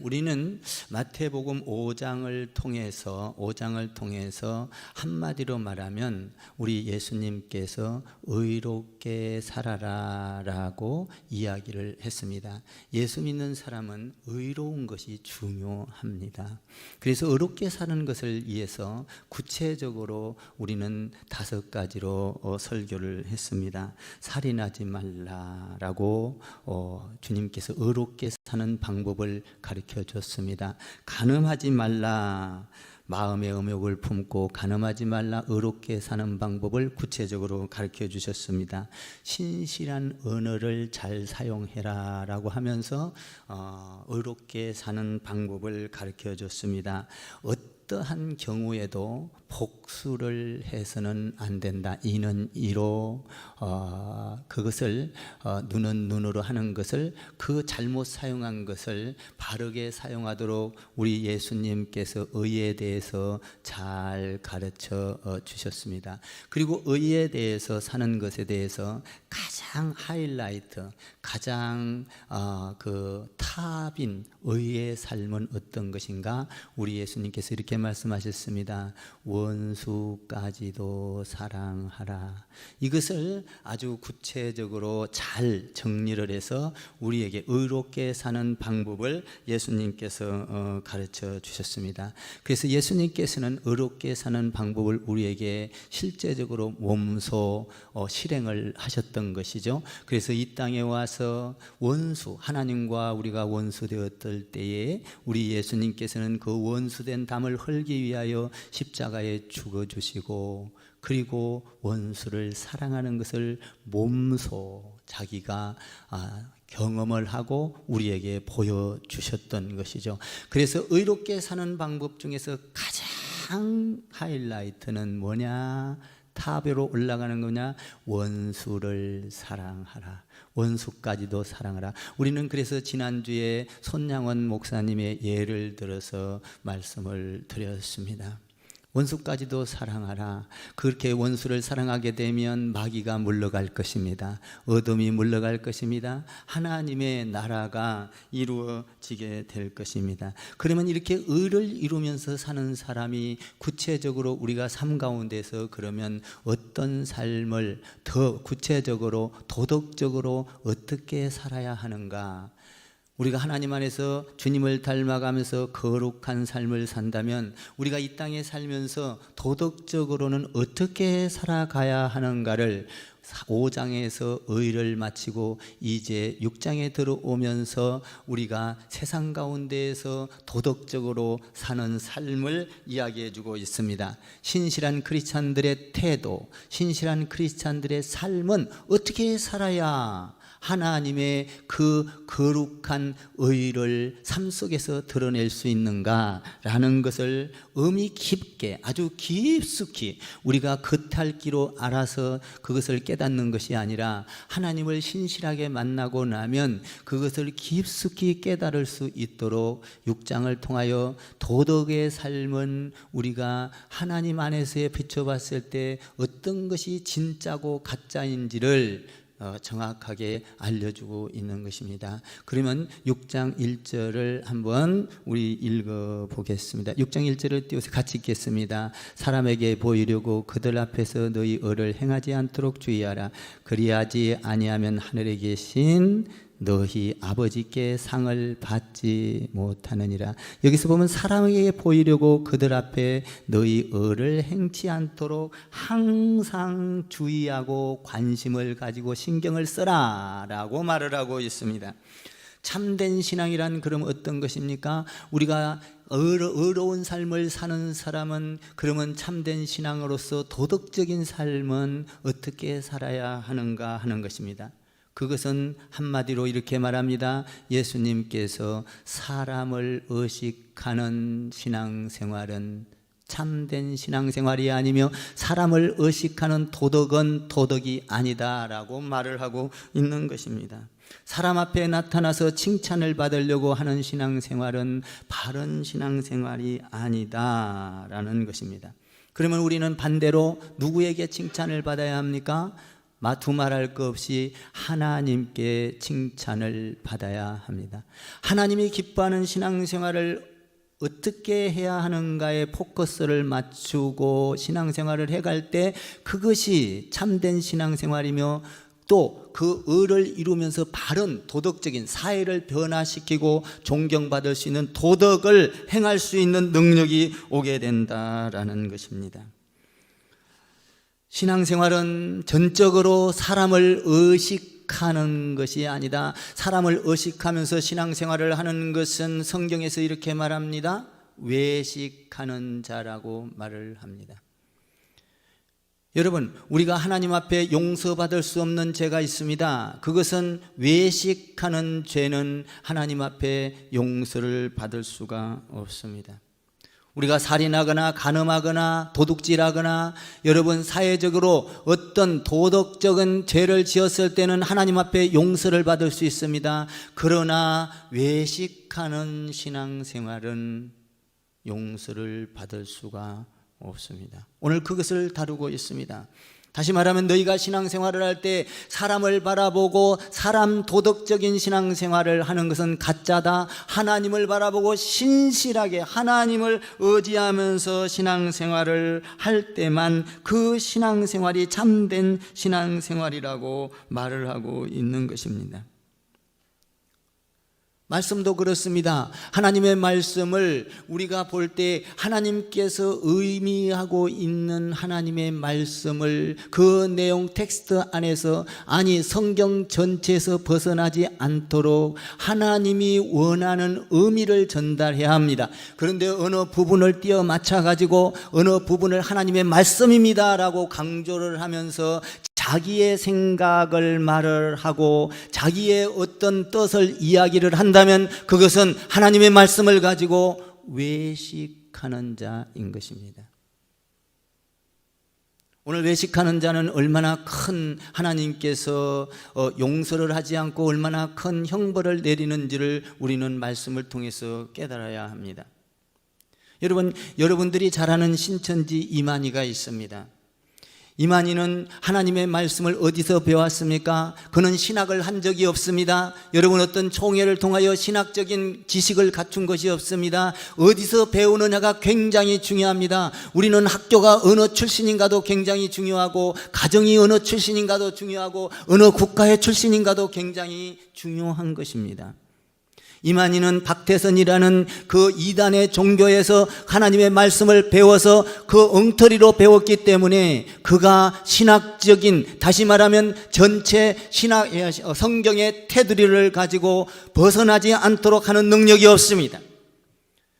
우리는 마태복음 5장을 통해서 한마디로 말하면 우리 예수님께서 의롭게 살아라라고 이야기를 했습니다. 예수 믿는 사람은 의로운 것이 중요합니다. 그래서 의롭게 사는 것을 위해서 구체적으로 우리는 5가지로 설교를 했습니다. 살인하지 말라라고 주님께서 의롭게 사는 방법을 가르쳐 줬습니다. 간음하지 말라, 마음의 음욕을 품고 간음하지 말라, 의롭게 사는 방법을 구체적으로 가르쳐 주셨습니다. 신실한 언어를 잘 사용해라 라고 하면서 의롭게 사는 방법을 가르쳐 줬습니다. 어떠한 경우에도 복수를 해서는 안 된다. 이는 이로 그것을 눈은 눈으로 하는 것을, 그 잘못 사용한 것을 바르게 사용하도록 우리 예수님께서 의에 대해서 잘 가르쳐 주셨습니다. 그리고 의에 대해서 사는 것에 대해서 가장 하이라이트, 가장 그 탑인 의의 삶은 어떤 것인가? 우리 예수님께서 이렇게 말씀하셨습니다. 원수까지도 사랑하라. 이것을 아주 구체적으로 잘 정리를 해서 우리에게 의롭게 사는 방법을 예수님께서 가르쳐 주셨습니다. 그래서 예수님께서는 의롭게 사는 방법을 우리에게 실제적으로 몸소 실행을 하셨던 것이죠. 그래서 이 땅에 와서 원수, 하나님과 우리가 원수 되었을 때에 우리 예수님께서는 그 원수된 담을 헐기 위하여 십자가에 죽어주시고, 그리고 원수를 사랑하는 것을 몸소 자기가 경험을 하고 우리에게 보여주셨던 것이죠. 그래서 의롭게 사는 방법 중에서 가장 하이라이트는 뭐냐? 탑으로 올라가는 거냐? 원수를 사랑하라. 원수까지도 사랑하라. 우리는 그래서 지난주에 손양원 목사님의 예를 들어서 말씀을 드렸습니다. 원수까지도 사랑하라. 그렇게 원수를 사랑하게 되면 마귀가 물러갈 것입니다. 어둠이 물러갈 것입니다. 하나님의 나라가 이루어지게 될 것입니다. 그러면 이렇게 의를 이루면서 사는 사람이 구체적으로 우리가 삶 가운데서 그러면 어떤 삶을 더 구체적으로 도덕적으로 어떻게 살아야 하는가? 우리가 하나님 안에서 주님을 닮아가면서 거룩한 삶을 산다면 우리가 이 땅에 살면서 도덕적으로는 어떻게 살아가야 하는가를 5장에서 의를 마치고 이제 6장에 들어오면서 우리가 세상 가운데에서 도덕적으로 사는 삶을 이야기해 주고 있습니다. 신실한 크리스찬들의 태도, 신실한 크리스찬들의 삶은 어떻게 살아야 하나님의 그 거룩한 의를 삶 속에서 드러낼 수 있는가라는 것을 의미 깊게, 아주 깊숙이 우리가 겉핥기로 알아서 그것을 깨닫는 것이 아니라 하나님을 신실하게 만나고 나면 그것을 깊숙이 깨달을 수 있도록 6장을 통하여 도덕의 삶은 우리가 하나님 안에서 비춰봤을 때 어떤 것이 진짜고 가짜인지를 정확하게 알려주고 있는 것입니다. 그러면 6장 1절을 한번 우리 읽어보겠습니다. 6장 1절을 띄워서 같이 읽겠습니다. 사람에게 보이려고 그들 앞에서 너희 의를 행하지 않도록 주의하라. 그리하지 아니하면 하늘에 계신 너희 아버지께 상을 받지 못하느니라. 여기서 보면 사람에게 보이려고 그들 앞에 너희 의를 행치 않도록 항상 주의하고 관심을 가지고 신경을 써라 라고 말을 하고 있습니다. 참된 신앙이란 그럼 어떤 것입니까? 우리가 의로운 삶을 사는 사람은 그러면 참된 신앙으로서 도덕적인 삶은 어떻게 살아야 하는가 하는 것입니다. 그것은 한마디로 이렇게 말합니다. 예수님께서 사람을 의식하는 신앙생활은 참된 신앙생활이 아니며 사람을 의식하는 도덕은 도덕이 아니다라고 말을 하고 있는 것입니다. 사람 앞에 나타나서 칭찬을 받으려고 하는 신앙생활은 바른 신앙생활이 아니다라는 것입니다. 그러면 우리는 반대로 누구에게 칭찬을 받아야 합니까? 두말할 것 없이 하나님께 칭찬을 받아야 합니다. 하나님이 기뻐하는 신앙생활을 어떻게 해야 하는가에 포커스를 맞추고 신앙생활을 해갈 때 그것이 참된 신앙생활이며 또 그 의를 이루면서 바른 도덕적인 사회를 변화시키고 존경받을 수 있는 도덕을 행할 수 있는 능력이 오게 된다라는 것입니다. 신앙생활은 전적으로 사람을 의식하는 것이 아니다. 사람을 의식하면서 신앙생활을 하는 것은 성경에서 이렇게 말합니다. 외식하는 자라고 말을 합니다. 여러분, 우리가 하나님 앞에 용서받을 수 없는 죄가 있습니다. 그것은 외식하는 죄는 하나님 앞에 용서를 받을 수가 없습니다. 우리가 살인하거나 간음하거나 도둑질하거나 여러분 사회적으로 어떤 도덕적인 죄를 지었을 때는 하나님 앞에 용서를 받을 수 있습니다. 그러나 외식하는 신앙생활은 용서를 받을 수가 없습니다. 오늘 그것을 다루고 있습니다. 다시 말하면 너희가 신앙생활을 할 때 사람을 바라보고 사람 도덕적인 신앙생활을 하는 것은 가짜다. 하나님을 바라보고 신실하게 하나님을 의지하면서 신앙생활을 할 때만 그 신앙생활이 참된 신앙생활이라고 말을 하고 있는 것입니다. 말씀도 그렇습니다. 하나님의 말씀을 우리가 볼 때 하나님께서 의미하고 있는 하나님의 말씀을 그 내용 텍스트 안에서 아니 성경 전체에서 벗어나지 않도록 하나님이 원하는 의미를 전달해야 합니다. 그런데 어느 부분을 띄어 맞춰가지고 어느 부분을 하나님의 말씀입니다라고 강조를 하면서 자기의 생각을 말을 하고 자기의 어떤 뜻을 이야기를 한다면 그것은 하나님의 말씀을 가지고 외식하는 자인 것입니다. 오늘 외식하는 자는 얼마나 큰 하나님께서 용서를 하지 않고 얼마나 큰 형벌을 내리는지를 우리는 말씀을 통해서 깨달아야 합니다. 여러분들이 잘 아는 신천지 이만희가 있습니다. 이만희는 하나님의 말씀을 어디서 배웠습니까? 그는 신학을 한 적이 없습니다. 여러분 어떤 총회를 통하여 신학적인 지식을 갖춘 것이 없습니다. 어디서 배우느냐가 굉장히 중요합니다. 우리는 학교가 어느 출신인가도 굉장히 중요하고 가정이 어느 출신인가도 중요하고 어느 국가의 출신인가도 굉장히 중요한 것입니다. 이만희는 박태선이라는 그 이단의 종교에서 하나님의 말씀을 배워서 그 엉터리로 배웠기 때문에 그가 신학적인 다시 말하면 전체 성경의 테두리를 가지고 벗어나지 않도록 하는 능력이 없습니다.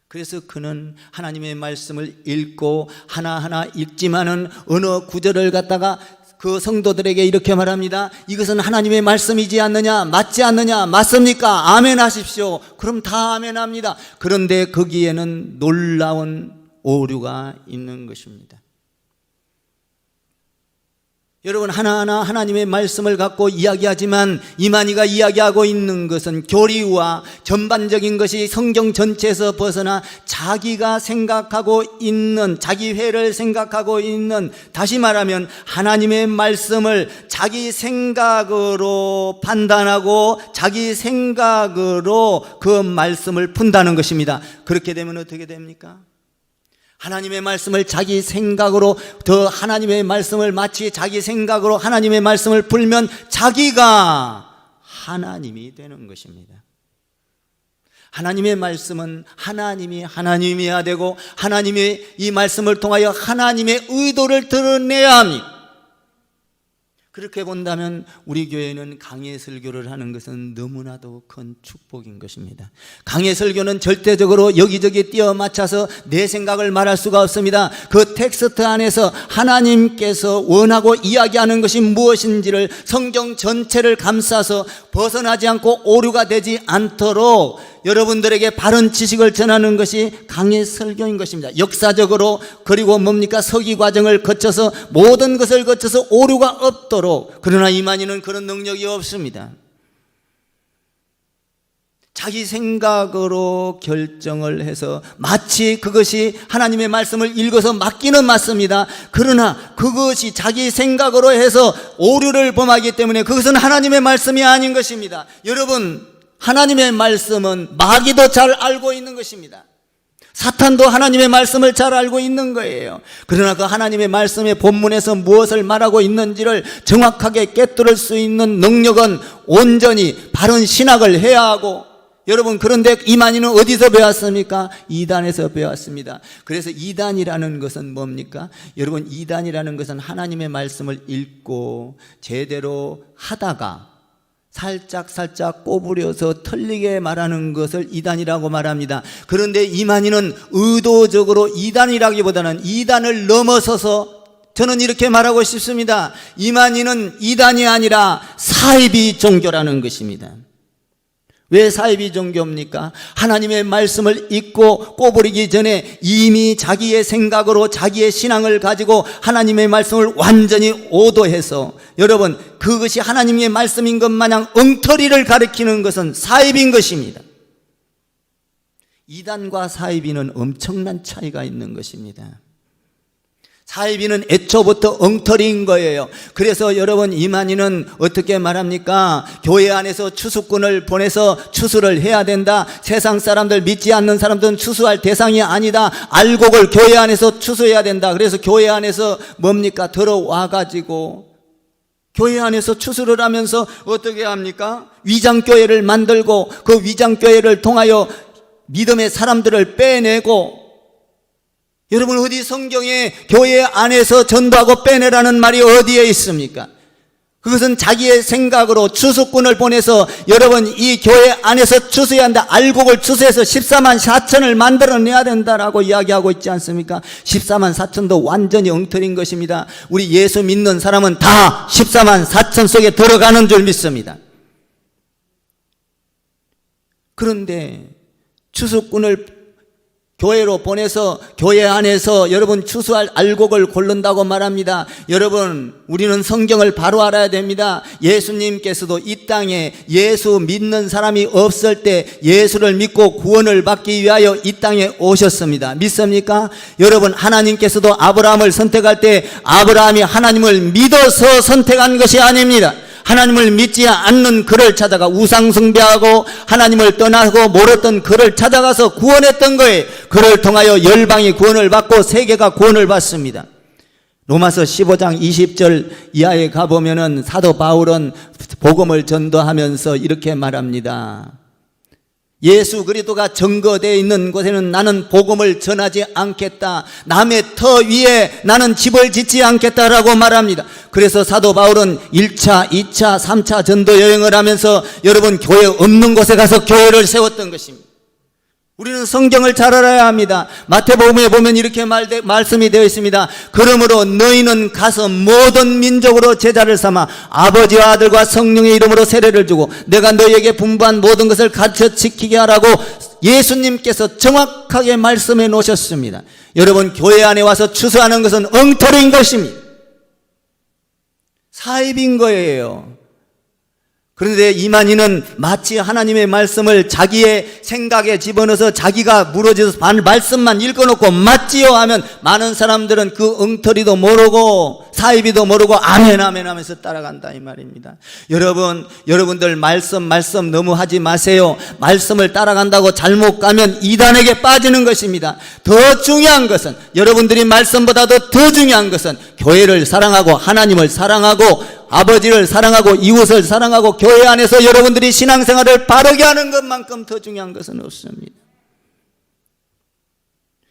그래서 그는 하나님의 말씀을 읽고 하나하나 읽지만은 어느 구절을 갖다가 그 성도들에게 이렇게 말합니다. 이것은 하나님의 말씀이지 않느냐? 맞지 않느냐? 맞습니까? 아멘 하십시오. 그럼 다 아멘 합니다. 그런데 거기에는 놀라운 오류가 있는 것입니다. 여러분 하나하나 하나님의 말씀을 갖고 이야기하지만 이만희가 이야기하고 있는 것은 교리와 전반적인 것이 성경 전체에서 벗어나 자기가 생각하고 있는 자기회를 생각하고 있는 다시 말하면 하나님의 말씀을 자기 생각으로 판단하고 자기 생각으로 그 말씀을 푼다는 것입니다. 그렇게 되면 어떻게 됩니까? 하나님의 말씀을 자기 생각으로 더 하나님의 말씀을 마치 자기 생각으로 하나님의 말씀을 풀면 자기가 하나님이 되는 것입니다. 하나님의 말씀은 하나님이 하나님이어야 되고 하나님의 이 말씀을 통하여 하나님의 의도를 드러내야 합니다. 그렇게 본다면 우리 교회는 강해 설교를 하는 것은 너무나도 큰 축복인 것입니다. 강해 설교는 절대적으로 여기저기 띄어 맞춰서 내 생각을 말할 수가 없습니다. 그 텍스트 안에서 하나님께서 원하고 이야기하는 것이 무엇인지를 성경 전체를 감싸서 벗어나지 않고 오류가 되지 않도록 여러분들에게 바른 지식을 전하는 것이 강해 설교인 것입니다. 역사적으로 그리고 뭡니까? 서기 과정을 거쳐서 모든 것을 거쳐서 오류가 없도록. 그러나 이만희는 그런 능력이 없습니다. 자기 생각으로 결정을 해서 마치 그것이 하나님의 말씀을 읽어서 맞기는 맞습니다. 그러나 그것이 자기 생각으로 해서 오류를 범하기 때문에 그것은 하나님의 말씀이 아닌 것입니다. 여러분, 하나님의 말씀은 마귀도 잘 알고 있는 것입니다. 사탄도 하나님의 말씀을 잘 알고 있는 거예요. 그러나 그 하나님의 말씀의 본문에서 무엇을 말하고 있는지를 정확하게 꿰뚫을 수 있는 능력은 온전히 바른 신학을 해야 하고, 여러분, 그런데 이만희는 어디서 배웠습니까? 이단에서 배웠습니다. 그래서 이단이라는 것은 뭡니까? 여러분, 이단이라는 것은 하나님의 말씀을 읽고 제대로 하다가 살짝 꼬부려서 틀리게 말하는 것을 이단이라고 말합니다. 그런데 이만희는 의도적으로 이단이라기보다는 이단을 넘어서서 저는 이렇게 말하고 싶습니다. 이만희는 이단이 아니라 사이비 종교라는 것입니다. 왜 사이비 종교입니까? 하나님의 말씀을 읽고 꼬부리기 전에 이미 자기의 생각으로 자기의 신앙을 가지고 하나님의 말씀을 완전히 오도해서, 여러분, 그것이 하나님의 말씀인 것 마냥 엉터리를 가리키는 것은 사이비인 것입니다. 이단과 사이비는 엄청난 차이가 있는 것입니다. 사이비는 애초부터 엉터리인 거예요. 그래서 여러분, 이만희는 어떻게 말합니까? 교회 안에서 추수꾼을 보내서 추수를 해야 된다. 세상 사람들, 믿지 않는 사람들은 추수할 대상이 아니다. 알곡을 교회 안에서 추수해야 된다. 그래서 교회 안에서 뭡니까? 들어와가지고 교회 안에서 추수를 하면서 어떻게 합니까? 위장교회를 만들고 그 위장교회를 통하여 믿음의 사람들을 빼내고, 여러분, 어디 성경에 교회 안에서 전도하고 빼내라는 말이 어디에 있습니까? 그것은 자기의 생각으로 추수꾼을 보내서, 여러분, 이 교회 안에서 추수해야 한다. 알곡을 추수해서 14만 4천을 만들어내야 된다라고 이야기하고 있지 않습니까? 14만 4천도 완전히 엉터리인 것입니다. 우리 예수 믿는 사람은 다 14만 4천 속에 들어가는 줄 믿습니다. 그런데 추수꾼을 교회로 보내서 교회 안에서 여러분 추수할 알곡을 고른다고 말합니다. 여러분, 우리는 성경을 바로 알아야 됩니다. 예수님께서도 이 땅에 예수 믿는 사람이 없을 때 예수를 믿고 구원을 받기 위하여 이 땅에 오셨습니다. 믿습니까? 여러분, 하나님께서도 아브라함을 선택할 때 아브라함이 하나님을 믿어서 선택한 것이 아닙니다. 하나님을 믿지 않는 그를 찾아가 우상 숭배하고 하나님을 떠나고 몰았던 그를 찾아가서 구원했던 거예요. 그를 통하여 열방이 구원을 받고 세계가 구원을 받습니다. 로마서 15장 20절 이하에 가보면은 사도 바울은 복음을 전도하면서 이렇게 말합니다. 예수 그리스도가 증거되어 있는 곳에는 나는 복음을 전하지 않겠다. 남의 터 위에 나는 집을 짓지 않겠다라고 말합니다. 그래서 사도 바울은 1차, 2차, 3차 전도 여행을 하면서 여러분, 교회 없는 곳에 가서 교회를 세웠던 것입니다. 우리는 성경을 잘 알아야 합니다. 마태복음에 보면 이렇게 말씀이 되어 있습니다. 그러므로 너희는 가서 모든 민족으로 제자를 삼아 아버지와 아들과 성령의 이름으로 세례를 주고 내가 너희에게 분부한 모든 것을 가르쳐 지키게 하라고 예수님께서 정확하게 말씀해 놓으셨습니다. 여러분, 교회 안에 와서 추수하는 것은 엉터리인 것입니다. 사입인 거예요. 그런데 이만희는 마치 하나님의 말씀을 자기의 생각에 집어넣어서 자기가 무너져서 말씀만 읽어놓고 맞지요 하면 많은 사람들은 그 엉터리도 모르고 사이비도 모르고 아멘 아멘 하면서 따라간다 이 말입니다. 여러분들 말씀 너무 하지 마세요. 말씀을 따라간다고 잘못 가면 이단에게 빠지는 것입니다. 더 중요한 것은, 여러분들이 말씀보다도 더 중요한 것은 교회를 사랑하고 하나님을 사랑하고 아버지를 사랑하고 이웃을 사랑하고 교회 안에서 여러분들이 신앙생활을 바르게 하는 것만큼 더 중요한 것은 없습니다.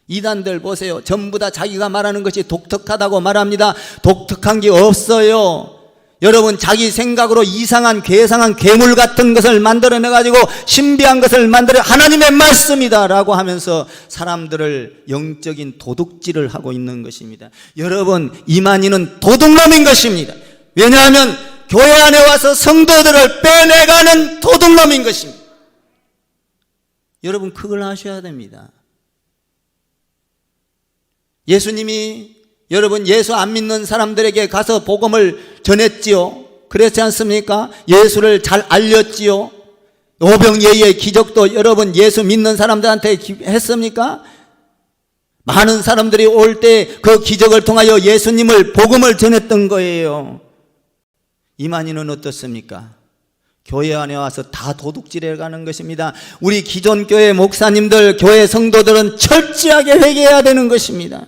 이단들 보세요. 전부 다 자기가 말하는 것이 독특하다고 말합니다. 독특한 게 없어요. 여러분, 자기 생각으로 이상한 괴상한 괴물 같은 것을 만들어내가지고 신비한 것을 만들어 하나님의 말씀이다 라고 하면서 사람들을 영적인 도둑질을 하고 있는 것입니다. 여러분, 이만희는 도둑놈인 것입니다. 왜냐하면 교회 안에 와서 성도들을 빼내가는 도둑놈인 것입니다. 여러분, 그걸 아셔야 됩니다. 예수님이 여러분 예수 안 믿는 사람들에게 가서 복음을 전했지요. 그렇지 않습니까? 예수를 잘 알렸지요. 오병이어의 기적도 여러분 예수 믿는 사람들한테 했습니까? 많은 사람들이 올 때 그 기적을 통하여 예수님을 복음을 전했던 거예요. 이만희는 어떻습니까? 교회 안에 와서 다 도둑질해 가는 것입니다. 우리 기존 교회 목사님들, 교회 성도들은 철저하게 회개해야 되는 것입니다.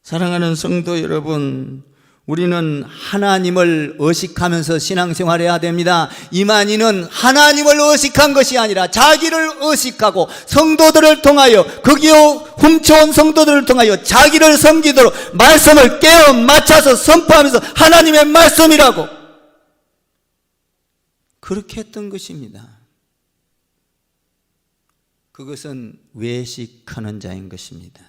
사랑하는 성도 여러분, 우리는 하나님을 의식하면서 신앙생활해야 됩니다. 이만희는 하나님을 의식한 것이 아니라 자기를 의식하고 성도들을 통하여, 거기에 훔쳐온 성도들을 통하여 자기를 섬기도록 말씀을 깨어 맞춰서 선포하면서 하나님의 말씀이라고 그렇게 했던 것입니다. 그것은 외식하는 자인 것입니다.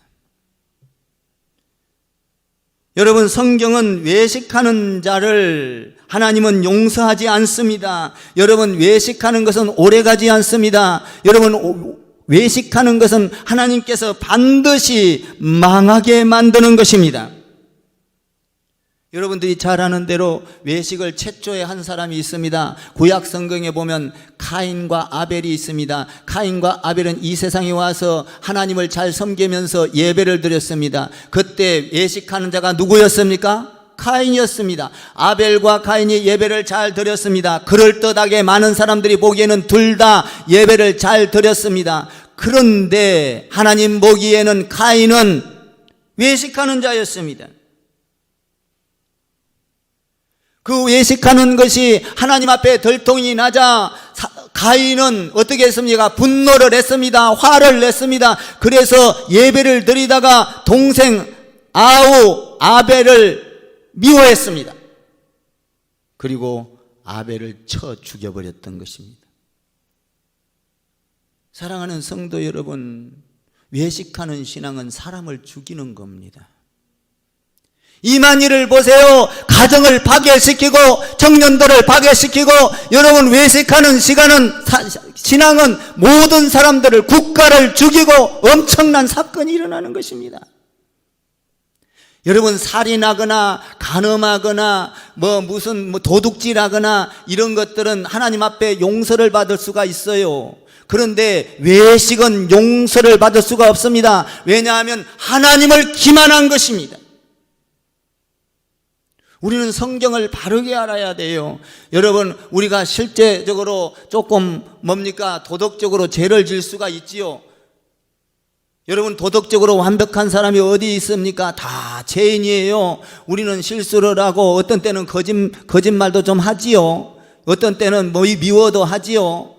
여러분, 성경은 외식하는 자를 하나님은 용서하지 않습니다. 여러분, 외식하는 것은 오래가지 않습니다. 여러분, 외식하는 것은 하나님께서 반드시 망하게 만드는 것입니다. 여러분들이 잘 아는 대로 외식을 최초에 한 사람이 있습니다. 구약 성경에 보면 카인과 아벨이 있습니다. 카인과 아벨은 이 세상에 와서 하나님을 잘 섬기면서 예배를 드렸습니다. 그때 외식하는 자가 누구였습니까? 카인이었습니다. 아벨과 카인이 예배를 잘 드렸습니다. 그럴듯하게 많은 사람들이 보기에는 둘 다 예배를 잘 드렸습니다. 그런데 하나님 보기에는 카인은 외식하는 자였습니다. 그 외식하는 것이 하나님 앞에 들통이 나자 가인은 어떻게 했습니까? 분노를 했습니다. 화를 냈습니다. 그래서 예배를 드리다가 동생 아벨을 미워했습니다. 그리고 아벨을 쳐 죽여버렸던 것입니다. 사랑하는 성도 여러분, 외식하는 신앙은 사람을 죽이는 겁니다. 이만희를 보세요. 가정을 파괴시키고 청년들을 파괴시키고, 여러분, 외식하는 신앙은 모든 사람들을, 국가를 죽이고 엄청난 사건이 일어나는 것입니다. 여러분, 살인하거나 간음하거나 무슨 도둑질하거나 이런 것들은 하나님 앞에 용서를 받을 수가 있어요. 그런데 외식은 용서를 받을 수가 없습니다. 왜냐하면 하나님을 기만한 것입니다. 우리는 성경을 바르게 알아야 돼요. 여러분, 우리가 실제적으로 조금 도덕적으로 죄를 질 수가 있지요. 여러분, 도덕적으로 완벽한 사람이 어디 있습니까? 다 죄인이에요. 우리는 실수를 하고 어떤 때는 거짓말도 좀 하지요. 어떤 때는 미워도 하지요.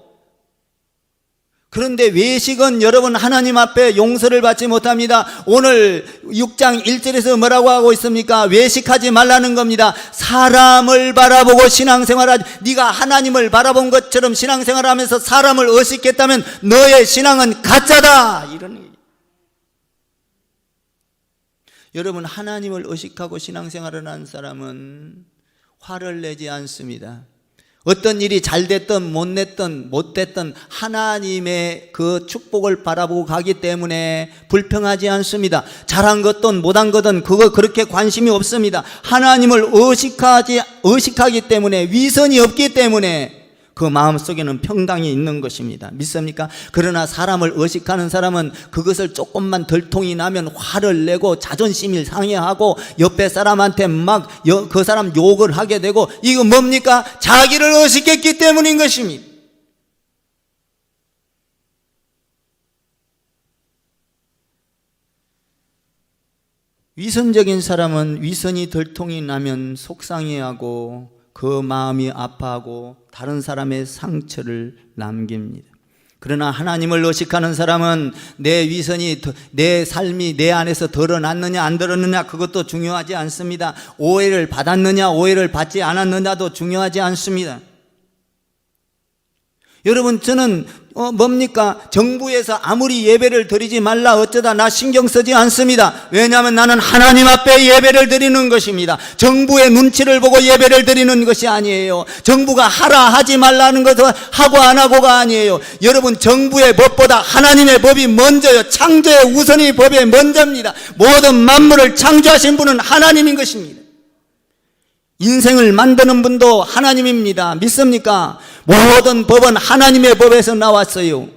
그런데 외식은 여러분 하나님 앞에 용서를 받지 못합니다. 오늘 6장 1절에서 뭐라고 하고 있습니까? 외식하지 말라는 겁니다. 사람을 바라보고 신앙생활하지. 네가 하나님을 바라본 것처럼 신앙생활하면서 사람을 의식했다면 너의 신앙은 가짜다, 이런 얘기. 여러분, 하나님을 의식하고 신앙생활을 하는 사람은 화를 내지 않습니다. 어떤 일이 잘 됐든 못 됐든 하나님의 그 축복을 바라보고 가기 때문에 불평하지 않습니다. 잘한 것든 못한 것든 그거 그렇게 관심이 없습니다. 하나님을 의식하기 때문에, 위선이 없기 때문에 그 마음속에는 평강이 있는 것입니다. 믿습니까? 그러나 사람을 의식하는 사람은 그것을 조금만 들통이 나면 화를 내고 자존심을 상해하고 옆에 사람한테 막 그 사람 욕을 하게 되고, 이거 뭡니까? 자기를 의식했기 때문인 것입니다. 위선적인 사람은 위선이 들통이 나면 속상해하고 그 마음이 아파하고 다른 사람의 상처를 남깁니다. 그러나 하나님을 의식하는 사람은 내 위선이, 내 삶이 내 안에서 드러났느냐 안 드러났느냐 그것도 중요하지 않습니다. 오해를 받았느냐 오해를 받지 않았느냐도 중요하지 않습니다. 여러분, 저는 정부에서 아무리 예배를 드리지 말라 어쩌다 나 신경 쓰지 않습니다. 왜냐하면 나는 하나님 앞에 예배를 드리는 것입니다. 정부의 눈치를 보고 예배를 드리는 것이 아니에요. 정부가 하라 하지 말라는 것은 하고 안 하고가 아니에요. 여러분, 정부의 법보다 하나님의 법이 먼저요. 창조의 우선이 법이 먼저입니다. 모든 만물을 창조하신 분은 하나님인 것입니다. 인생을 만드는 분도 하나님입니다. 믿습니까? 모든 법은 하나님의 법에서 나왔어요.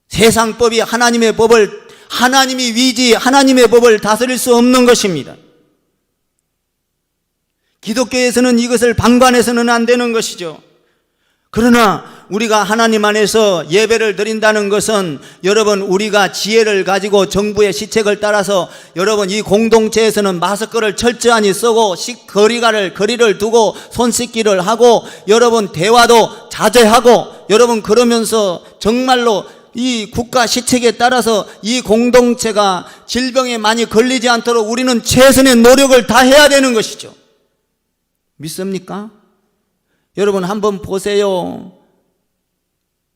세상 법이 하나님의 법을, 하나님이 위지 하나님의 법을 다스릴 수 없는 것입니다. 기독교에서는 이것을 방관해서는 안 되는 것이죠. 그러나 우리가 하나님 안에서 예배를 드린다는 것은 여러분, 우리가 지혜를 가지고 정부의 시책을 따라서 여러분, 이 공동체에서는 마스크를 철저히 쓰고 거리를 두고 손 씻기를 하고 여러분, 대화도 자제하고 여러분, 그러면서 정말로 이 국가 시책에 따라서 이 공동체가 질병에 많이 걸리지 않도록 우리는 최선의 노력을 다해야 되는 것이죠. 믿습니까? 여러분, 한번 보세요.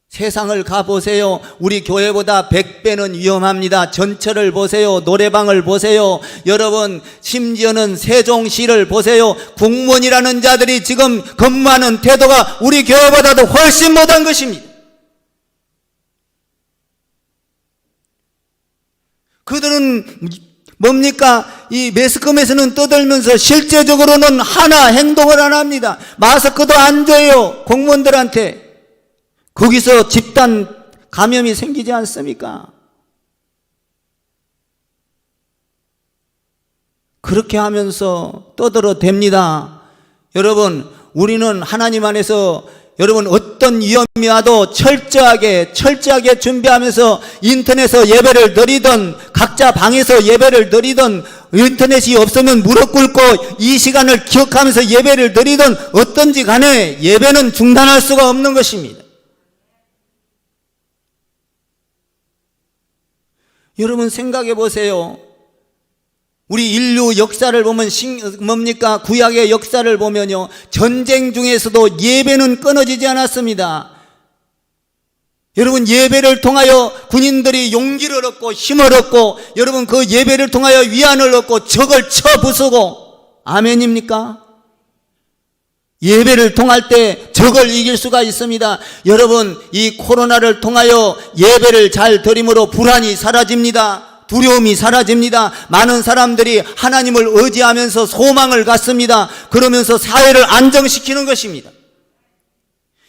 세상을 가보세요. 우리 교회보다 100배는 위험합니다. 전철을 보세요. 노래방을 보세요. 여러분, 심지어는 세종시를 보세요. 공무원이라는 자들이 지금 근무하는 태도가 우리 교회보다도 훨씬 못한 것입니다. 그들은 뭡니까? 이 매스컴에서는 떠들면서 실제적으로는 하나 행동을 안 합니다. 마스크도 안 줘요, 공무원들한테. 거기서 집단 감염이 생기지 않습니까? 그렇게 하면서 떠들어댑니다. 여러분, 우리는 하나님 안에서 여러분, 어떤 위험이 와도 철저하게 준비하면서 인터넷에서 예배를 드리든 각자 방에서 예배를 드리든 인터넷이 없으면 무릎 꿇고 이 시간을 기억하면서 예배를 드리든 어떤지 간에 예배는 중단할 수가 없는 것입니다. 여러분, 생각해 보세요. 우리 인류 역사를 보면 뭡니까? 구약의 역사를 보면요, 전쟁 중에서도 예배는 끊어지지 않았습니다. 여러분, 예배를 통하여 군인들이 용기를 얻고 힘을 얻고 여러분, 그 예배를 통하여 위안을 얻고 적을 쳐부수고, 아멘입니까? 예배를 통할 때 적을 이길 수가 있습니다. 여러분, 이 코로나를 통하여 예배를 잘 드림으로 불안이 사라집니다. 두려움이 사라집니다. 많은 사람들이 하나님을 의지하면서 소망을 갖습니다. 그러면서 사회를 안정시키는 것입니다.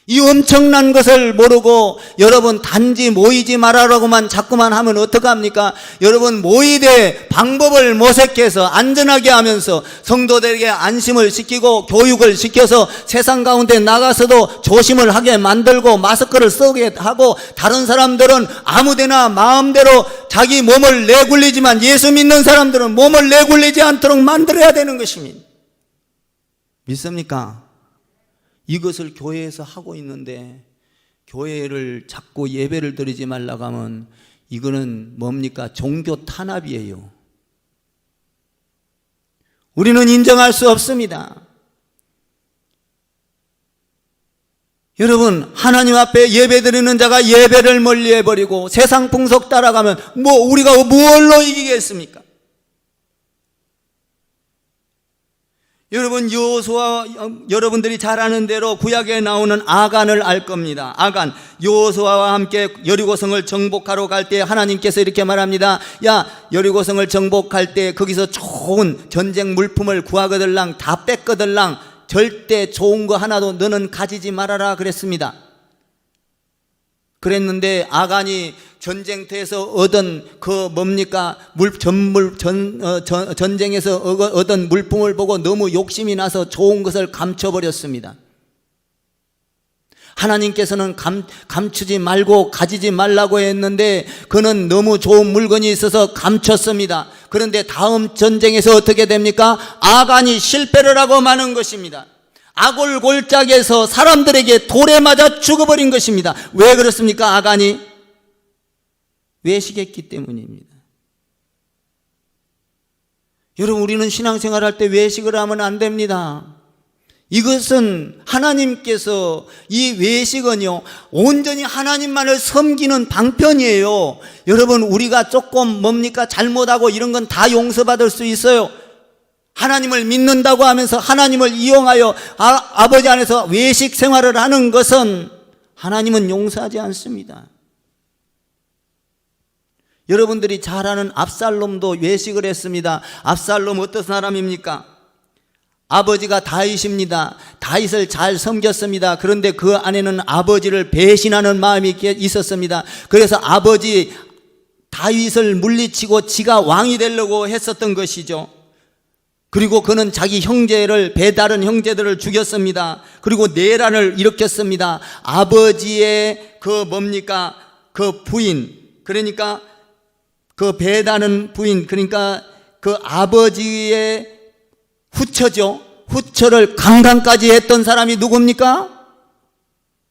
이 엄청난 것을 모르고 여러분, 단지 모이지 말아라고만 자꾸만 하면 어떡합니까? 여러분, 모이되 방법을 모색해서 안전하게 하면서 성도들에게 안심을 시키고 교육을 시켜서 세상 가운데 나가서도 조심을 하게 만들고 마스크를 쓰게 하고, 다른 사람들은 아무데나 마음대로 자기 몸을 내굴리지만 예수 믿는 사람들은 몸을 내굴리지 않도록 만들어야 되는 것입니다. 믿습니까? 이것을 교회에서 하고 있는데 교회를 자꾸 예배를 드리지 말라고 하면 이거는 뭡니까? 종교 탄압이에요. 우리는 인정할 수 없습니다. 여러분, 하나님 앞에 예배 드리는 자가 예배를 멀리해버리고 세상 풍속 따라가면 우리가 무엇로 이기겠습니까? 여러분, 여호수아, 여러분들이 잘 아는 대로 구약에 나오는 아간을 알 겁니다. 아간, 여호수아와 함께 여리고성을 정복하러 갈 때 하나님께서 이렇게 말합니다. 야, 여리고성을 정복할 때 거기서 좋은 전쟁 물품을 구하거들랑 다 뺏거들랑 절대 좋은 거 하나도 너는 가지지 말아라 그랬습니다. 그랬는데 아간이 전쟁터에서 얻은 그 뭡니까? 전쟁에서 얻은 물품을 보고 너무 욕심이 나서 좋은 것을 감춰버렸습니다. 하나님께서는 감추지 말고 가지지 말라고 했는데 그는 너무 좋은 물건이 있어서 감췄습니다. 그런데 다음 전쟁에서 어떻게 됩니까? 아간이 실패를 하고 마는 것입니다. 아골골짝에서 사람들에게 돌에 맞아 죽어버린 것입니다. 왜 그렇습니까? 아간이 외식했기 때문입니다. 여러분, 우리는 신앙생활 할 때 외식을 하면 안 됩니다. 이것은 하나님께서 이 외식은요, 온전히 하나님만을 섬기는 방편이에요. 여러분, 우리가 조금 뭡니까? 잘못하고 이런 건 다 용서받을 수 있어요. 하나님을 믿는다고 하면서 하나님을 이용하여 아버지 안에서 외식 생활을 하는 것은 하나님은 용서하지 않습니다. 여러분들이 잘 아는 압살롬도 외식을 했습니다. 압살롬 어떤 사람입니까? 아버지가 다윗입니다. 다윗을 잘 섬겼습니다. 그런데 그 안에는 아버지를 배신하는 마음이 있었습니다. 그래서 아버지 다윗을 물리치고 지가 왕이 되려고 했었던 것이죠. 그리고 그는 자기 형제를, 배다른 형제들을 죽였습니다. 그리고 내란을 일으켰습니다. 아버지의 그 부인, 그러니까 그 배다른 부인, 그러니까 그 아버지의 후처죠. 후처를 강간까지 했던 사람이 누굽니까?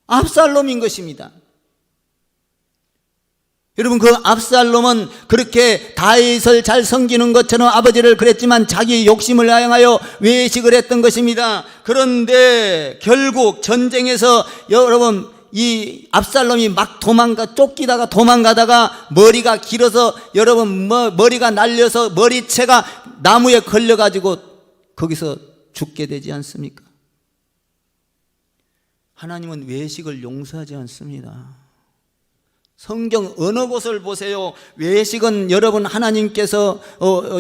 압살롬인 것입니다. 여러분, 그 압살롬은 그렇게 다윗을 잘 섬기는 것처럼 아버지를 그랬지만 자기 욕심을 향하여 외식을 했던 것입니다. 그런데 결국 전쟁에서 여러분, 이 압살롬이 막 쫓기다가 도망가다가 머리가 길어서 여러분, 머리가 날려서 머리채가 나무에 걸려가지고 거기서 죽게 되지 않습니까? 하나님은 외식을 용서하지 않습니다. 성경 어느 곳을 보세요. 외식은 여러분 하나님께서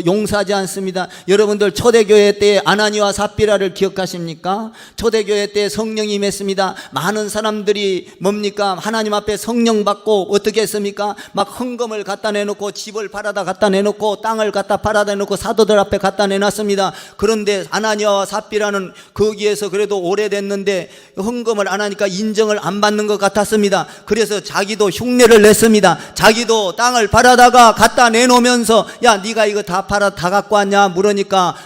용서하지 않습니다. 여러분들 초대교회 때 아나니와 삽비라를 기억하십니까? 초대교회 때 성령이 임했습니다. 많은 사람들이 뭡니까? 하나님 앞에 성령 받고 어떻게 했습니까? 막 헌금을 갖다 내놓고 집을 팔아다 갖다 내놓고 땅을 갖다 팔아다 내놓고 사도들 앞에 갖다 내놨습니다. 그런데 아나니와 삽비라는 거기에서 그래도 오래됐는데 헌금을 안 하니까 인정을 안 받는 것 같았습니다. 그래서 자기도 흉내를 냈습니다. 자기도 땅을 팔아다가 갖다 내놓으면서 야, 네가 이거 다 팔아 다 갖고 왔냐 물으니까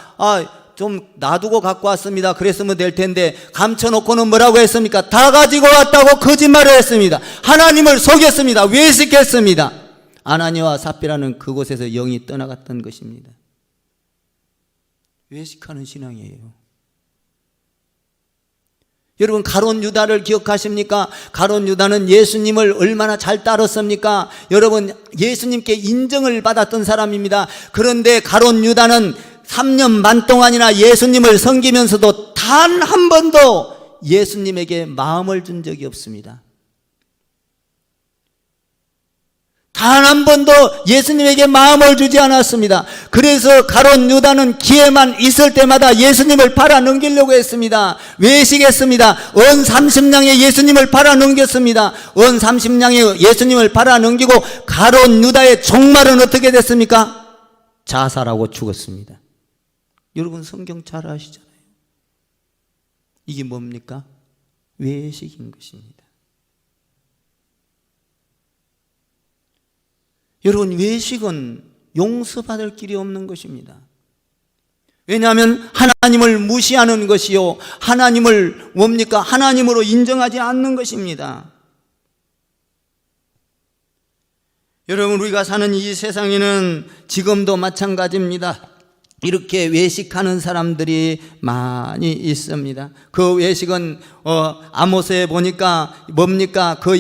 좀 놔두고 갖고 왔습니다. 그랬으면 될 텐데 감춰놓고는 뭐라고 했습니까? 다 가지고 왔다고 거짓말을 했습니다. 하나님을 속였습니다. 외식했습니다. 아나니와 삽비라는 그곳에서 영이 떠나갔던 것입니다. 외식하는 신앙이에요. 여러분, 가룟 유다를 기억하십니까? 가룟 유다는 예수님을 얼마나 잘 따랐습니까? 여러분, 예수님께 인정을 받았던 사람입니다. 그런데 가룟 유다는 3년 반 동안이나 예수님을 섬기면서도 단 한 번도 예수님에게 마음을 준 적이 없습니다. 단 한 번도 예수님에게 마음을 주지 않았습니다. 그래서 가룟 유다는 기회만 있을 때마다 예수님을 팔아 넘기려고 했습니다. 외식했습니다. 은 30냥에 예수님을 팔아 넘겼습니다. 은 30냥에 예수님을 팔아 넘기고 가룟 유다의 종말은 어떻게 됐습니까? 자살하고 죽었습니다. 여러분, 성경 잘 아시잖아요. 이게 뭡니까? 외식인 것입니다. 여러분, 외식은 용서받을 길이 없는 것입니다. 왜냐하면 하나님을 무시하는 것이요, 하나님을 뭡니까? 하나님으로 인정하지 않는 것입니다. 여러분, 우리가 사는 이 세상에는 지금도 마찬가지입니다. 이렇게 외식하는 사람들이 많이 있습니다. 그 외식은 아모스에 보니까 뭡니까? 그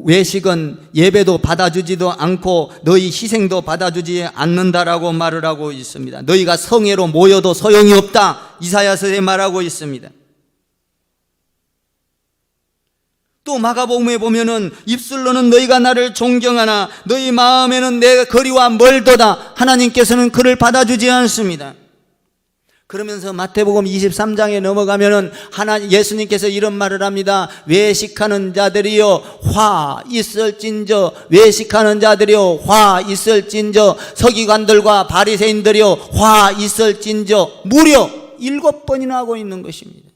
외식은 예배도 받아주지도 않고 너희 희생도 받아주지 않는다라고 말을 하고 있습니다. 너희가 성회로 모여도 소용이 없다, 이사야서에 말하고 있습니다. 또 마가복음에 보면은 입술로는 너희가 나를 존경하나 너희 마음에는 내 거리와 멀도다. 하나님께서는 그를 받아주지 않습니다. 그러면서 마태복음 23장에 넘어가면은 예수님께서 이런 말을 합니다. 외식하는 자들이여 화 있을진저, 외식하는 자들이여 화 있을진저, 서기관들과 바리새인들이여 화 있을진저. 무려 7번이나 하고 있는 것입니다.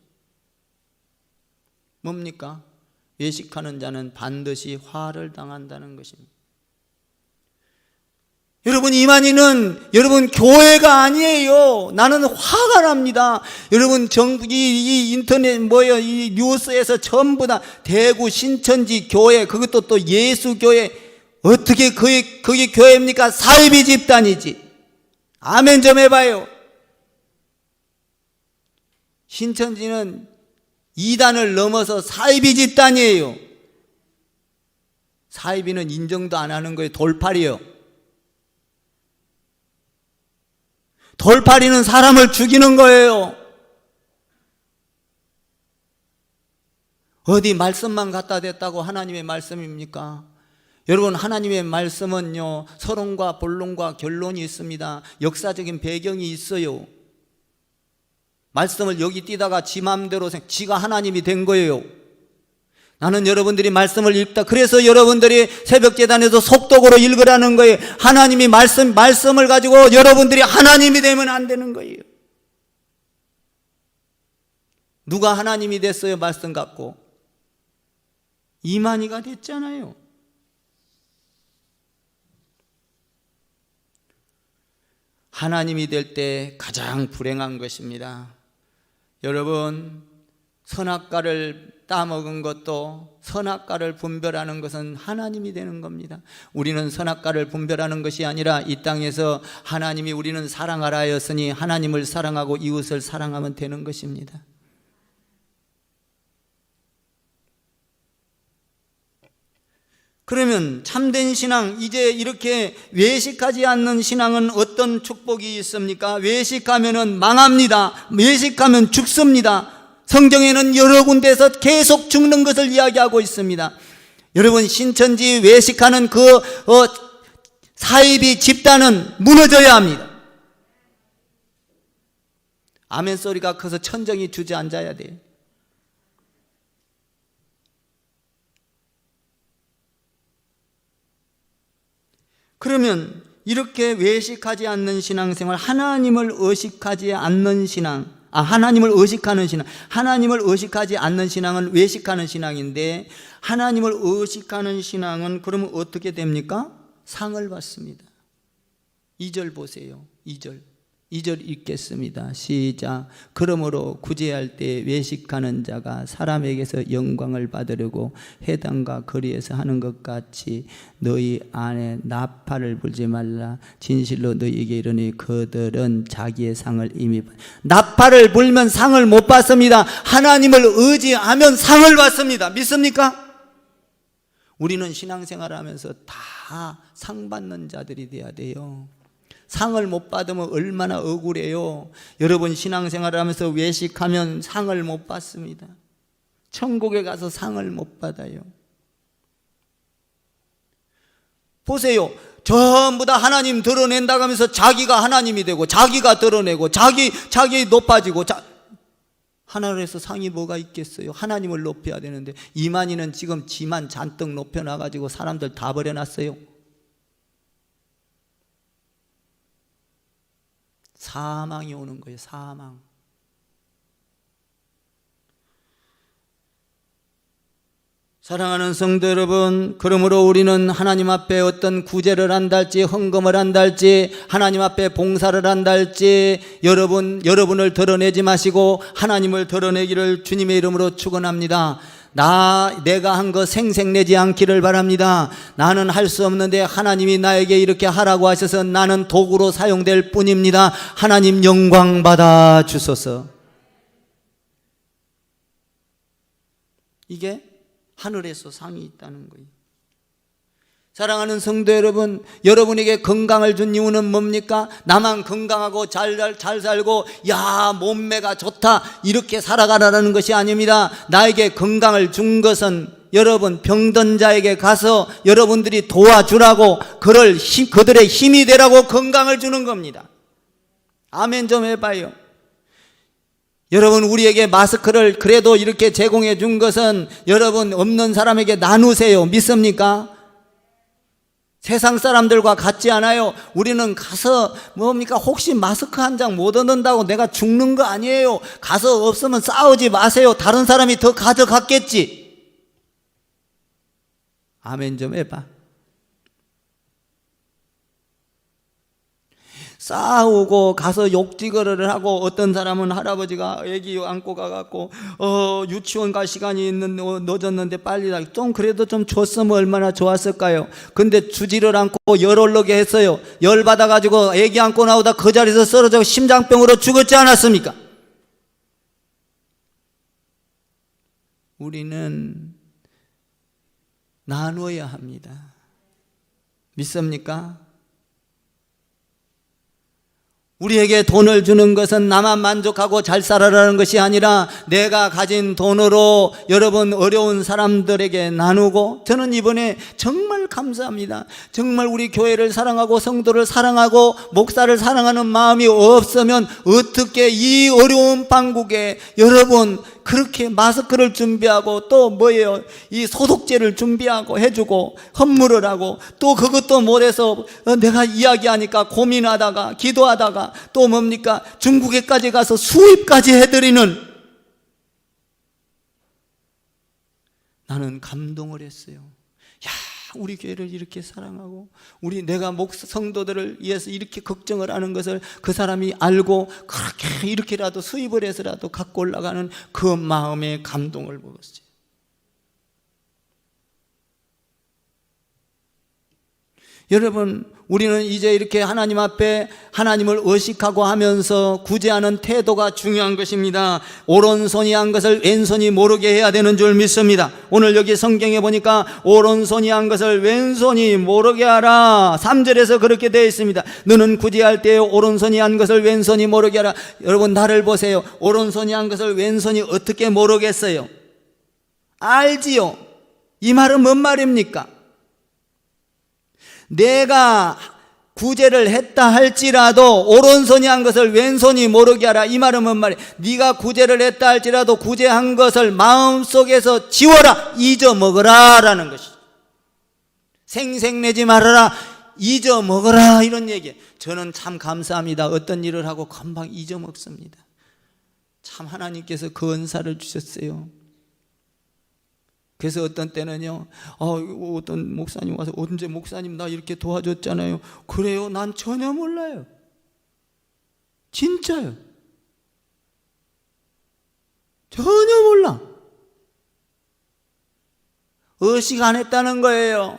뭡니까? 외식하는 자는 반드시 화를 당한다는 것입니다. 여러분, 이만희는 여러분 교회가 아니에요. 나는 화가 납니다. 여러분, 이 인터넷 이 뉴스에서 전부 다 대구 신천지 교회, 그것도 또 예수교회, 어떻게 그게 교회입니까? 사이비 집단이지. 아멘 좀 해봐요. 신천지는 이단을 넘어서 사이비 집단이에요. 사이비는 인정도 안 하는 거예요. 돌팔이요. 돌팔이는 사람을 죽이는 거예요. 어디 말씀만 갖다 댔다고 하나님의 말씀입니까? 여러분, 하나님의 말씀은요, 서론과 본론과 결론이 있습니다. 역사적인 배경이 있어요. 말씀을 여기 띄다가 지 맘대로 지가 하나님이 된 거예요. 나는 여러분들이 말씀을 읽다, 그래서 여러분들이 새벽재단에서 속독으로 읽으라는 거예요. 하나님이 말씀을 가지고 여러분들이 하나님이 되면 안 되는 거예요. 누가 하나님이 됐어요? 말씀 갖고. 이만희가 됐잖아요. 하나님이 될 때 가장 불행한 것입니다. 여러분, 선악과를 따먹은 것도, 선악과를 분별하는 것은 하나님이 되는 겁니다. 우리는 선악과를 분별하는 것이 아니라 이 땅에서 하나님이 우리는 사랑하라 하였으니 하나님을 사랑하고 이웃을 사랑하면 되는 것입니다. 그러면 참된 신앙, 이제 이렇게 외식하지 않는 신앙은 어떤 축복이 있습니까? 외식하면은 망합니다. 외식하면 죽습니다. 성경에는 여러 군데에서 계속 죽는 것을 이야기하고 있습니다. 여러분, 신천지 외식하는 그 사이비 집단은 무너져야 합니다. 아멘 소리가 커서 천정이 주저앉아야 돼요. 그러면 이렇게 외식하지 않는 신앙생활, 하나님을 의식하지 않는 신앙, 하나님을 의식하는 신앙, 하나님을 의식하지 않는 신앙은 외식하는 신앙인데, 하나님을 의식하는 신앙은 그러면 어떻게 됩니까? 상을 받습니다. 2절 보세요. 2절 읽겠습니다. 시작. 그러므로 구제할 때 외식하는 자가 사람에게서 영광을 받으려고 회당과 거리에서 하는 것 같이 너희 안에 나팔을 불지 말라. 진실로 너희에게 이르니 그들은 자기의 상을 이미 나팔을 불면 상을 못 받습니다. 하나님을 의지하면 상을 받습니다. 믿습니까? 우리는 신앙생활하면서 다 상 받는 자들이 돼야 돼요. 상을 못 받으면 얼마나 억울해요. 여러분, 신앙생활을 하면서 외식하면 상을 못 받습니다. 천국에 가서 상을 못 받아요. 보세요. 전부 다 하나님 드러낸다고 하면서 자기가 하나님이 되고, 자기가 드러내고, 자기 높아지고, 하나님에서 상이 뭐가 있겠어요? 하나님을 높여야 되는데, 이만희는 지금 지만 잔뜩 높여놔가지고 사람들 다 버려놨어요. 사망이 오는 거예요. 사망. 사랑하는 성도 여러분, 그러므로 우리는 하나님 앞에 어떤 구제를 한다 할지, 헌금을 한다 할지, 하나님 앞에 봉사를 한다 할지, 여러분을 드러내지 마시고 하나님을 드러내기를 주님의 이름으로 축원합니다. 내가 한 거 생색내지 않기를 바랍니다. 나는 할 수 없는데 하나님이 나에게 이렇게 하라고 하셔서 나는 도구로 사용될 뿐입니다. 하나님 영광 받아 주소서. 이게 하늘에서 상이 있다는 거예요. 사랑하는 성도 여러분, 여러분에게 건강을 준 이유는 뭡니까? 나만 건강하고 잘 살고 몸매가 좋다 이렇게 살아가라는 것이 아닙니다. 나에게 건강을 준 것은 여러분 병든 자에게 가서 여러분들이 도와주라고, 그들의 힘이 되라고 건강을 주는 겁니다. 아멘 좀 해봐요. 여러분, 우리에게 마스크를 그래도 이렇게 제공해 준 것은 여러분 없는 사람에게 나누세요. 믿습니까? 세상 사람들과 같지 않아요. 우리는 가서 혹시 마스크 한 장 못 얻는다고 내가 죽는 거 아니에요. 가서 없으면 싸우지 마세요. 다른 사람이 더 가져갔겠지. 아멘 좀 해봐. 싸우고 가서 욕지거리를 하고, 어떤 사람은 할아버지가 애기 안고 가갖고 유치원 갈 시간이 늦었는데 빨리 좀 그래도 좀 줬으면 얼마나 좋았을까요? 근데 주지를 않고 열 올르게 했어요. 열 받아가지고 애기 안고 나오다 그 자리에서 쓰러져 심장병으로 죽었지 않았습니까? 우리는 나누어야 합니다. 믿습니까? 우리에게 돈을 주는 것은 나만 만족하고 잘 살아라는 것이 아니라 내가 가진 돈으로 여러분 어려운 사람들에게 나누고, 저는 이번에 정말 감사합니다. 정말 우리 교회를 사랑하고 성도를 사랑하고 목사를 사랑하는 마음이 없으면 어떻게 이 어려운 pan국에 여러분 그렇게 마스크를 준비하고 또 뭐예요? 이 소독제를 준비하고 해주고 헌물을 하고 또 그것도 못해서 내가 이야기하니까 고민하다가 기도하다가 또 뭡니까? 중국에까지 가서 수입까지 해드리는, 나는 감동을 했어요. 야, 우리 교회를 이렇게 사랑하고 내가 성도들을 위해서 이렇게 걱정을 하는 것을 그 사람이 알고 그렇게 이렇게라도 수입을 해서라도 갖고 올라가는 그 마음의 감동을 먹었어요. 여러분, 우리는 이제 이렇게 하나님 앞에 하나님을 의식하고 하면서 구제하는 태도가 중요한 것입니다. 오른손이 한 것을 왼손이 모르게 해야 되는 줄 믿습니다. 오늘 여기 성경에 보니까 오른손이 한 것을 왼손이 모르게 하라, 3절에서 그렇게 되어 있습니다. 너는 구제할 때 오른손이 한 것을 왼손이 모르게 하라. 여러분, 나를 보세요. 오른손이 한 것을 왼손이 어떻게 모르겠어요? 알지요. 이 말은 뭔 말입니까? 내가 구제를 했다 할지라도 오른손이 한 것을 왼손이 모르게 하라. 이 말은 뭔 말이야? 네가 구제를 했다 할지라도 구제한 것을 마음속에서 지워라, 잊어먹어라 라는 것이죠. 생색내지 말아라, 잊어먹어라, 이런 얘기예요. 저는 참 감사합니다. 어떤 일을 하고 금방 잊어먹습니다. 참 하나님께서 그 은사를 주셨어요. 그래서 어떤 때는요, 어떤 목사님 와서 언제 목사님 나 이렇게 도와줬잖아요. 그래요? 난 전혀 몰라요. 진짜요. 전혀 몰라. 의식 안 했다는 거예요.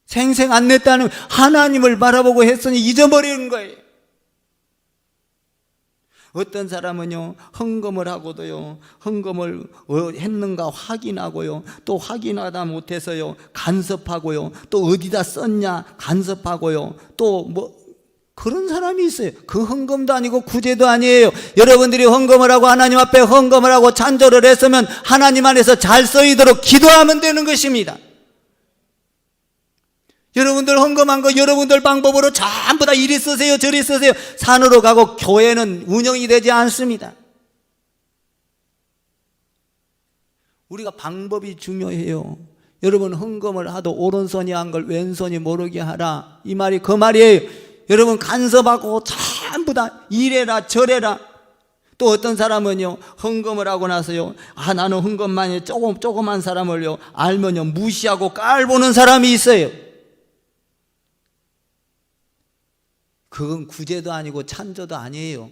생생 안 냈다는, 하나님을 바라보고 했으니 잊어버리는 거예요. 어떤 사람은요, 헌금을 하고도요, 헌금을 했는가 확인하고요, 또 확인하다 못해서요, 간섭하고요, 또 어디다 썼냐 간섭하고요, 또 뭐 그런 사람이 있어요. 그 헌금도 아니고 구제도 아니에요. 여러분들이 헌금을 하고 하나님 앞에 헌금을 하고 찬조를 했으면 하나님 안에서 잘 쓰이도록 기도하면 되는 것입니다. 여러분들 헌금한 거 여러분들 방법으로 전부 다 이리 쓰세요 저리 쓰세요. 산으로 가고 교회는 운영이 되지 않습니다. 우리가 방법이 중요해요. 여러분, 헌금을 하도 오른손이 한 걸 왼손이 모르게 하라, 이 말이 그 말이에요. 여러분, 간섭하고 전부 다 이래라 저래라. 또 어떤 사람은요, 헌금을 하고 나서요, 나는 헌금만 조그만 사람을요 알면요 무시하고 깔보는 사람이 있어요. 그건 구제도 아니고 찬조도 아니에요.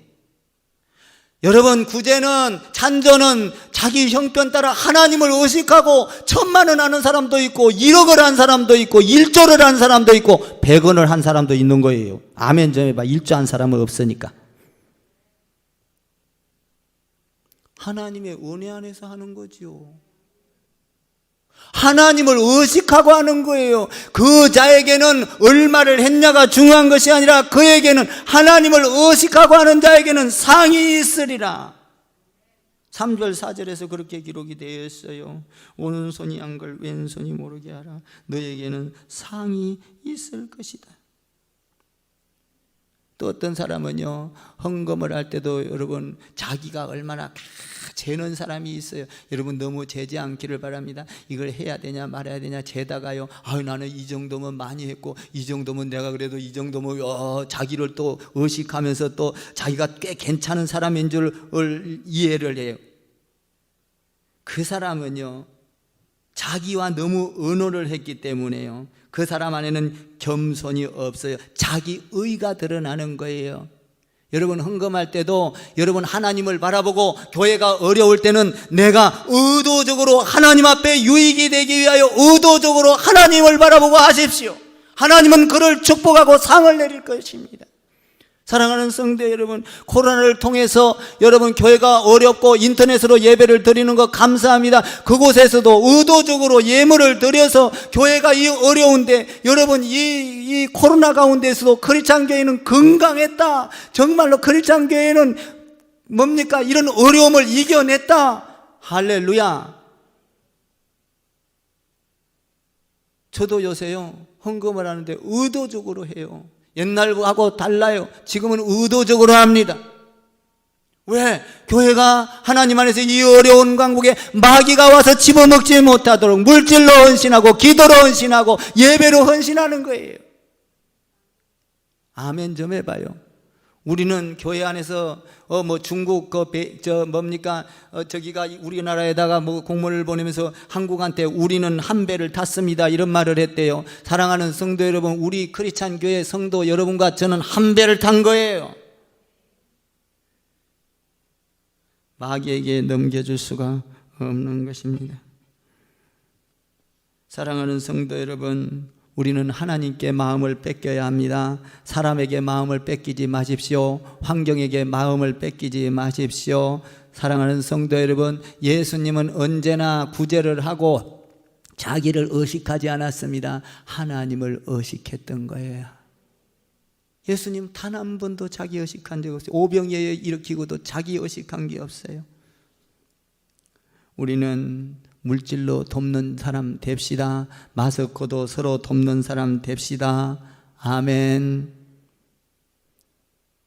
여러분, 구제는, 찬조는 자기 형편 따라 하나님을 의식하고 1,000,000원 하는 사람도 있고 1억을 한 사람도 있고 1조를 한 사람도 있고 100원을 한 사람도 있는 거예요. 아멘 좀 해봐. 1조 한 사람은 없으니까. 하나님의 은혜 안에서 하는 거지요. 하나님을 의식하고 하는 거예요. 그 자에게는 얼마를 했냐가 중요한 것이 아니라 그에게는, 하나님을 의식하고 하는 자에게는 상이 있으리라. 3절 4절에서 그렇게 기록이 되어 있어요. 오른손이 한 걸 왼손이 모르게 하라. 너에게는 상이 있을 것이다. 또 어떤 사람은요, 헌금을 할 때도 여러분 자기가 얼마나 재는 사람이 있어요. 여러분, 너무 재지 않기를 바랍니다. 이걸 해야 되냐 말아야 되냐 재다가요, 나는 이 정도면 많이 했고 이 정도면 내가 그래도 이 정도면 자기를 또 의식하면서 또 자기가 꽤 괜찮은 사람인 줄 이해를 해요. 그 사람은요, 자기와 너무 의논을 했기 때문에요, 그 사람 안에는 겸손이 없어요. 자기의가 드러나는 거예요. 여러분, 헌금할 때도 여러분 하나님을 바라보고, 교회가 어려울 때는 내가 의도적으로 하나님 앞에 유익이 되기 위하여 의도적으로 하나님을 바라보고 하십시오. 하나님은 그를 축복하고 상을 내릴 것입니다. 사랑하는 성도 여러분, 코로나를 통해서 여러분 교회가 어렵고 인터넷으로 예배를 드리는 거 감사합니다. 그곳에서도 의도적으로 예물을 드려서 교회가 이 어려운데 여러분 이 코로나 가운데서도 크리스찬 교회는 건강했다. 정말로 크리스찬 교회는 뭡니까? 이런 어려움을 이겨냈다. 할렐루야. 저도 요새요 헌금을 하는데 의도적으로 해요. 옛날하고 달라요. 지금은 의도적으로 합니다. 왜? 교회가 하나님 안에서 이 어려운 강국에 마귀가 와서 집어먹지 못하도록 물질로 헌신하고 기도로 헌신하고 예배로 헌신하는 거예요. 아멘 좀 해봐요. 우리는 교회 안에서 중국 저기가 우리나라에다가 공문을 보내면서 한국한테 우리는 한 배를 탔습니다 이런 말을 했대요. 사랑하는 성도 여러분, 우리 크리스찬 교회 성도 여러분과 저는 한 배를 탄 거예요. 마귀에게 넘겨줄 수가 없는 것입니다. 사랑하는 성도 여러분, 우리는 하나님께 마음을 뺏겨야 합니다. 사람에게 마음을 뺏기지 마십시오. 환경에게 마음을 뺏기지 마십시오. 사랑하는 성도 여러분, 예수님은 언제나 구제를 하고 자기를 의식하지 않았습니다. 하나님을 의식했던 거예요. 예수님 단 한 번도 자기 의식한 적 없어요. 오병이어 일으키고도 자기 의식한 게 없어요. 우리는 물질로 돕는 사람 됩시다. 마스크도 서로 돕는 사람 됩시다. 아멘.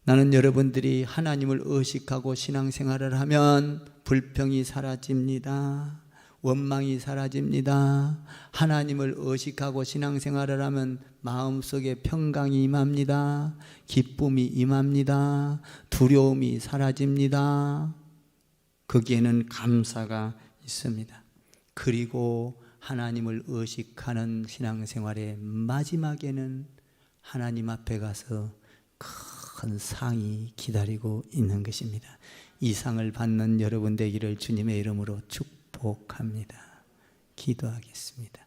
나는 여러분들이 하나님을 의식하고 신앙생활을 하면 불평이 사라집니다. 원망이 사라집니다. 하나님을 의식하고 신앙생활을 하면 마음속에 평강이 임합니다. 기쁨이 임합니다. 두려움이 사라집니다. 거기에는 감사가 있습니다. 그리고 하나님을 의식하는 신앙생활의 마지막에는 하나님 앞에 가서 큰 상이 기다리고 있는 것입니다. 이 상을 받는 여러분 되기를 주님의 이름으로 축복합니다. 기도하겠습니다.